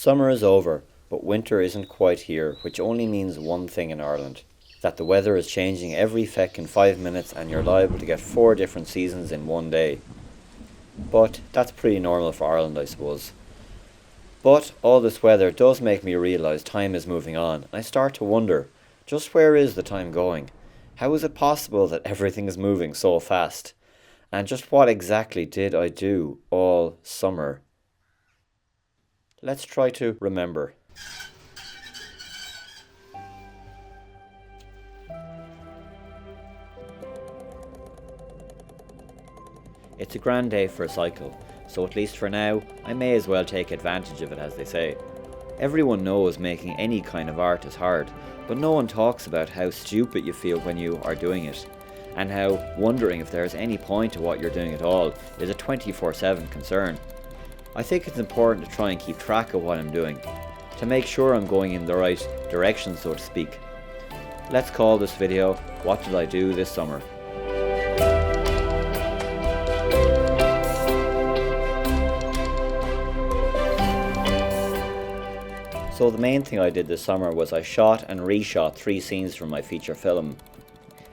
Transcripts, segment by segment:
Summer is over, but winter isn't quite here, which only means one thing in Ireland, that the weather is changing every feck in 5 minutes and you're liable to get 4 different seasons in one day. But that's pretty normal for Ireland, I suppose. But all this weather does make me realise time is moving on, and I start to wonder, just where is the time going? How is it possible that everything is moving so fast? And just what exactly did I do all summer? Let's try to remember. It's a grand day for a cycle, so at least for now, I may as well take advantage of it, as they say. Everyone knows making any kind of art is hard, but no one talks about how stupid you feel when you are doing it, and how wondering if there's any point to what you're doing at all is a 24/7 concern. I think it's important to try and keep track of what I'm doing, to make sure I'm going in the right direction, so to speak. Let's call this video, What Did I Do This Summer? So the main thing I did this summer was I shot and reshot 3 scenes from my feature film.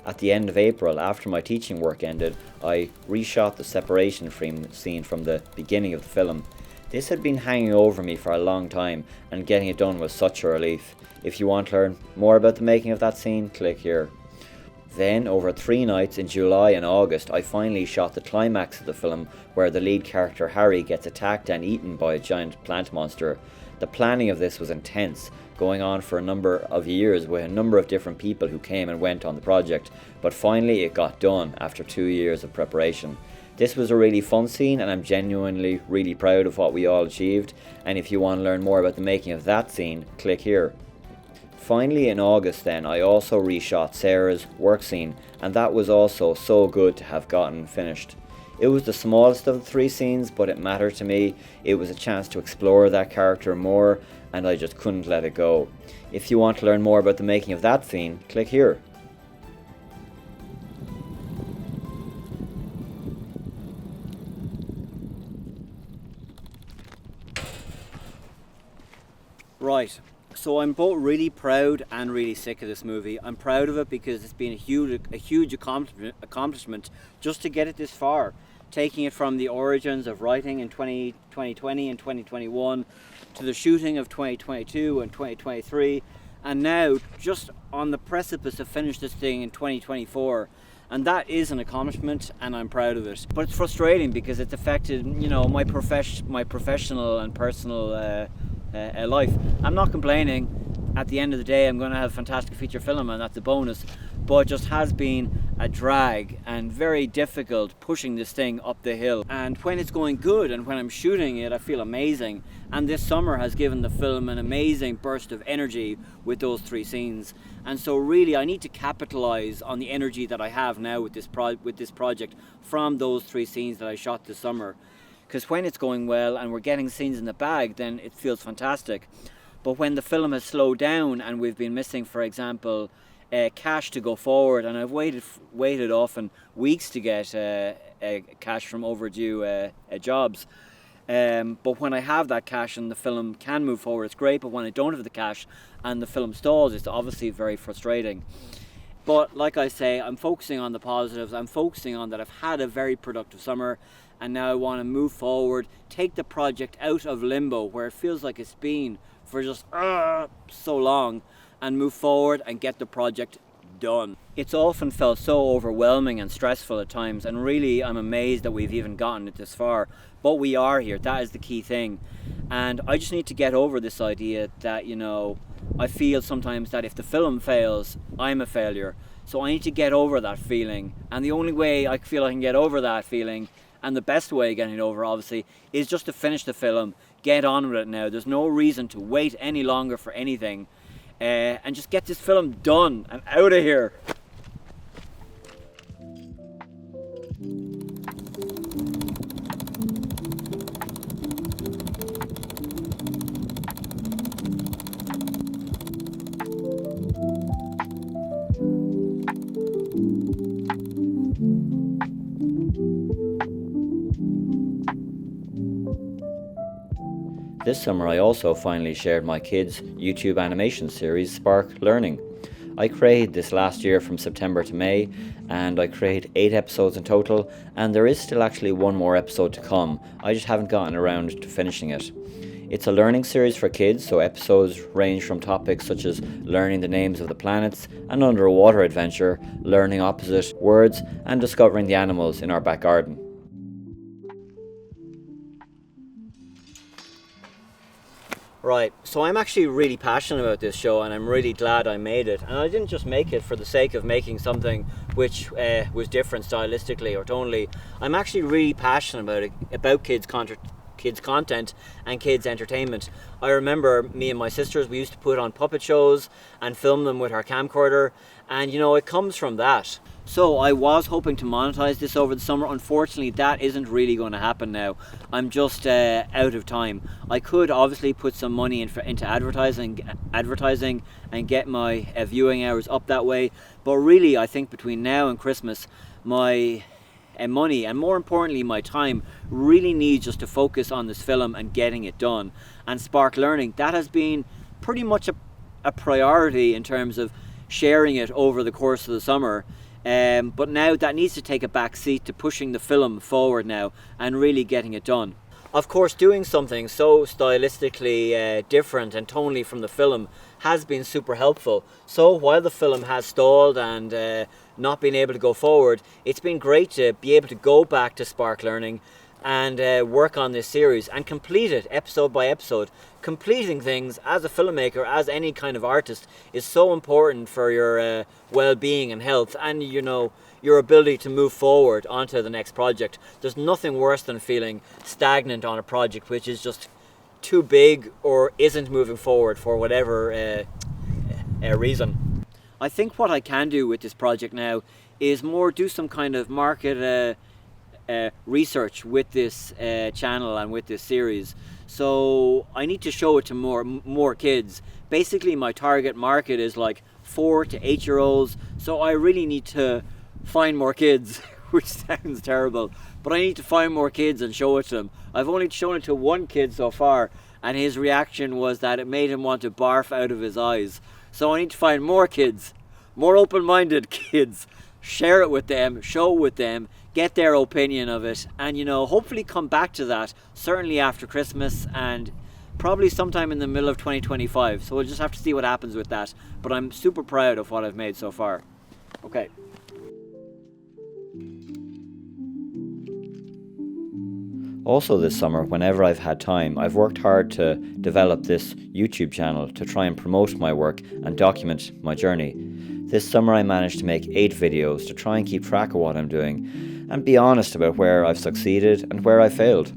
At the end of April, after my teaching work ended, I reshot the separation frame scene from the beginning of the film. This had been hanging over me for a long time, and getting it done was such a relief. If you want to learn more about the making of that scene, click here. Then, over 3 nights in July and August, I finally shot the climax of the film, where the lead character Harry gets attacked and eaten by a giant plant monster. The planning of this was intense, going on for a number of years with a number of different people who came and went on the project, but finally it got done after 2 years of preparation. This was a really fun scene, and I'm genuinely really proud of what we all achieved, and if you want to learn more about the making of that scene, click here. Finally in August then, I also reshot Sarah's work scene, and that was also so good to have gotten finished. It was the smallest of the 3 scenes, but it mattered to me. It was a chance to explore that character more, and I just couldn't let it go. If you want to learn more about the making of that scene, click here. Right, so I'm both really proud and really sick of this movie. I'm proud of it because it's been a huge accomplishment just to get it this far. Taking it from the origins of writing in 2020 and 2021 to the shooting of 2022 and 2023, and now just on the precipice of finish this thing in 2024. And that is an accomplishment, and I'm proud of it. But it's frustrating because it's affected, my professional and personal life. I'm not complaining. At the end of the day, I'm going to have a fantastic feature film, and that's a bonus. But it just has been a drag and very difficult pushing this thing up the hill. And when it's going good and when I'm shooting it, I feel amazing. And this summer has given the film an amazing burst of energy with those 3 scenes. And so really, I need to capitalize on the energy that I have now with this project from those 3 scenes that I shot this summer. Because when it's going well and we're getting scenes in the bag, then it feels fantastic. But when the film has slowed down and we've been missing, for example, cash to go forward, and I've waited often weeks to get cash from overdue jobs. But when I have that cash and the film can move forward, it's great. But when I don't have the cash and the film stalls, it's obviously very frustrating. But like I say, I'm focusing on the positives. I'm focusing on that I've had a very productive summer, and now I want to move forward, take the project out of limbo where it feels like it's been for just so long, and move forward and get the project done. It's often felt so overwhelming and stressful at times, and really I'm amazed that we've even gotten it this far. But we are here, that is the key thing. And I just need to get over this idea that, I feel sometimes that if the film fails, I'm a failure. So I need to get over that feeling. And the only way I feel I can get over that feeling, and the best way of getting over, obviously, is just to finish the film, get on with it now. There's no reason to wait any longer for anything. And just get this film done and out of here. This summer I also finally shared my kids' YouTube animation series Spark Learning. I created this last year from September to May, and I created 8 episodes in total, and there is still actually one more episode to come. I just haven't gotten around to finishing it. It's a learning series for kids, so episodes range from topics such as learning the names of the planets, an underwater adventure, learning opposite words, and discovering the animals in our back garden. Right, so I'm actually really passionate about this show, and I'm really glad I made it. And I didn't just make it for the sake of making something which was different stylistically or tonally. I'm actually really passionate about it, about kids content and kids entertainment. I remember me and my sisters, we used to put on puppet shows and film them with our camcorder, and you know, it comes from that. So I was hoping to monetize this over the summer. Unfortunately, that isn't really going to happen now. I'm just out of time. I could obviously put some money into advertising and get my viewing hours up that way, but really I think between now and Christmas my money, and more importantly my time, really needs just to focus on this film and getting it done. And Spark Learning, that has been pretty much a priority in terms of sharing it over the course of the summer. But now that needs to take a back seat to pushing the film forward now and really getting it done. Of course, doing something so stylistically different and tonally from the film has been super helpful. So while the film has stalled and not been able to go forward, it's been great to be able to go back to Spark Learning and work on this series and complete it episode by episode. Completing things as a filmmaker, as any kind of artist, is so important for your well-being and health, and you know, your ability to move forward onto the next project. There's nothing worse than feeling stagnant on a project which is just too big or isn't moving forward for whatever reason. I think what I can do with this project now is more do some kind of market research with this channel and with this series. So I need to show it to more kids. Basically my target market is like 4 to 8 year olds, so I really need to find more kids which sounds terrible, but I need to find more kids and show it to them. I've only shown it to one kid so far, and his reaction was that it made him want to barf out of his eyes. So I need to find more kids, more open-minded kids, share it with them, show it with them, get their opinion of it, and you know, hopefully come back to that certainly after Christmas and probably sometime in the middle of 2025. So we'll just have to see what happens with that, but I'm super proud of what I've made so far. Okay. Also this summer, whenever I've had time, I've worked hard to develop this YouTube channel to try and promote my work and document my journey. This summer I managed to make 8 videos to try and keep track of what I'm doing and be honest about where I've succeeded and where I failed.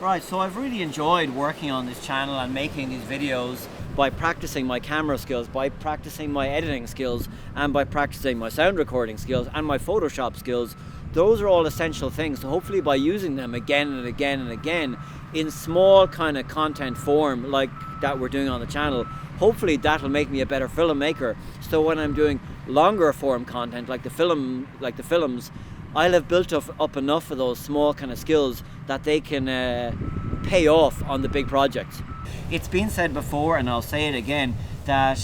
Right, so I've really enjoyed working on this channel and making these videos by practicing my camera skills, by practicing my editing skills, and by practicing my sound recording skills and my Photoshop skills. Those are all essential things, so hopefully by using them again and again and again in small kind of content form like that we're doing on the channel, hopefully that'll make me a better filmmaker. So when I'm doing longer form content like the films, I'll have built up enough of those small kind of skills that they can pay off on the big projects. It's been said before, and I'll say it again, that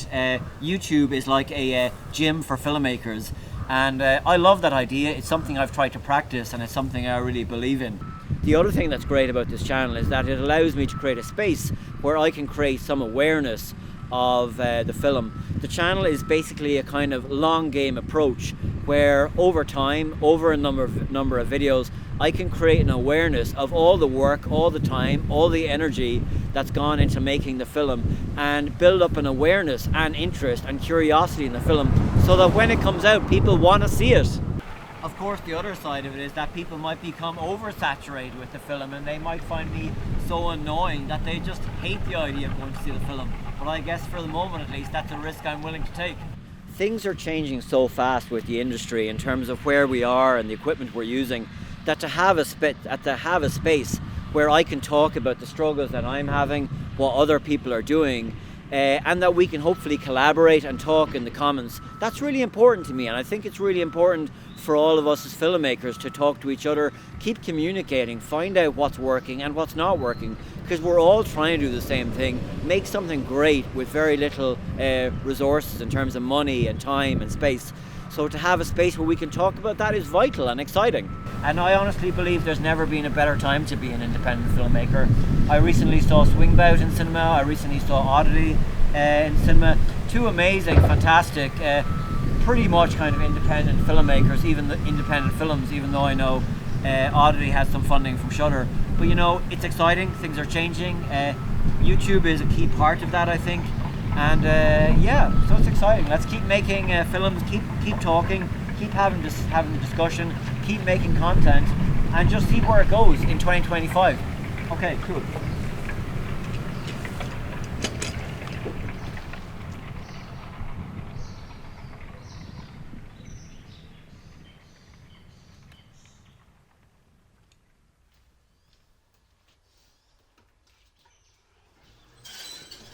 YouTube is like a gym for filmmakers, and I love that idea. It's something I've tried to practice, and it's something I really believe in. The other thing that's great about this channel is that it allows me to create a space where I can create some awareness of the film. The channel is basically a kind of long game approach where over time, over a number of videos, I can create an awareness of all the work, all the time, all the energy that's gone into making the film, and build up an awareness and interest and curiosity in the film so that when it comes out, people want to see it. Of course, the other side of it is that people might become oversaturated with the film and they might find me so annoying that they just hate the idea of going to see the film. But I guess for the moment at least, that's a risk I'm willing to take. Things are changing so fast with the industry in terms of where we are and the equipment we're using, that to have a space where I can talk about the struggles that I'm having, what other people are doing, and that we can hopefully collaborate and talk in the comments. That's really important to me, and I think it's really important for all of us as filmmakers to talk to each other, keep communicating, find out what's working and what's not working, because we're all trying to do the same thing, make something great with very little resources in terms of money and time and space. So to have a space where we can talk about that is vital and exciting. And I honestly believe there's never been a better time to be an independent filmmaker. I recently saw Swingbout in cinema, I recently saw Oddity in cinema. Two amazing, fantastic, pretty much kind of independent filmmakers, even the independent films, even though I know Oddity has some funding from Shudder. But you know, it's exciting, things are changing. YouTube is a key part of that, I think. And yeah, so it's exciting. Let's keep making films, keep talking, keep having the discussion, keep making content, and just see where it goes in 2025. Okay, cool.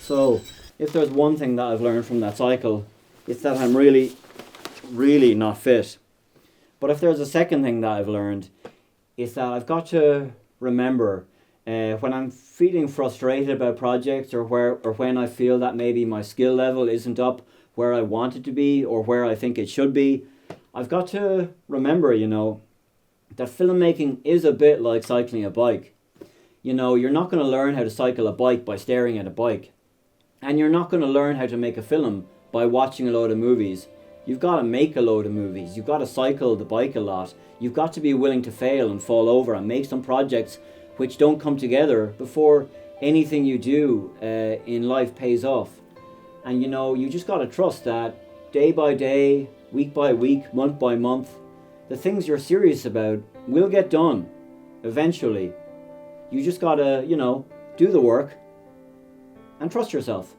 So, if there's one thing that I've learned from that cycle, it's that I'm really, really not fit. But if there's a second thing that I've learned, it's that I've got to remember when I'm feeling frustrated about projects or when I feel that maybe my skill level isn't up where I want it to be or where I think it should be, I've got to remember, you know, that filmmaking is a bit like cycling a bike. You know, you're not going to learn how to cycle a bike by staring at a bike. And you're not going to learn how to make a film by watching a load of movies. You've got to make a load of movies. You've got to cycle the bike a lot. You've got to be willing to fail and fall over and make some projects which don't come together before anything you do in life pays off. And you know, you just got to trust that day by day, week by week, month by month, the things you're serious about will get done eventually. You just got to, you know, do the work and trust yourself.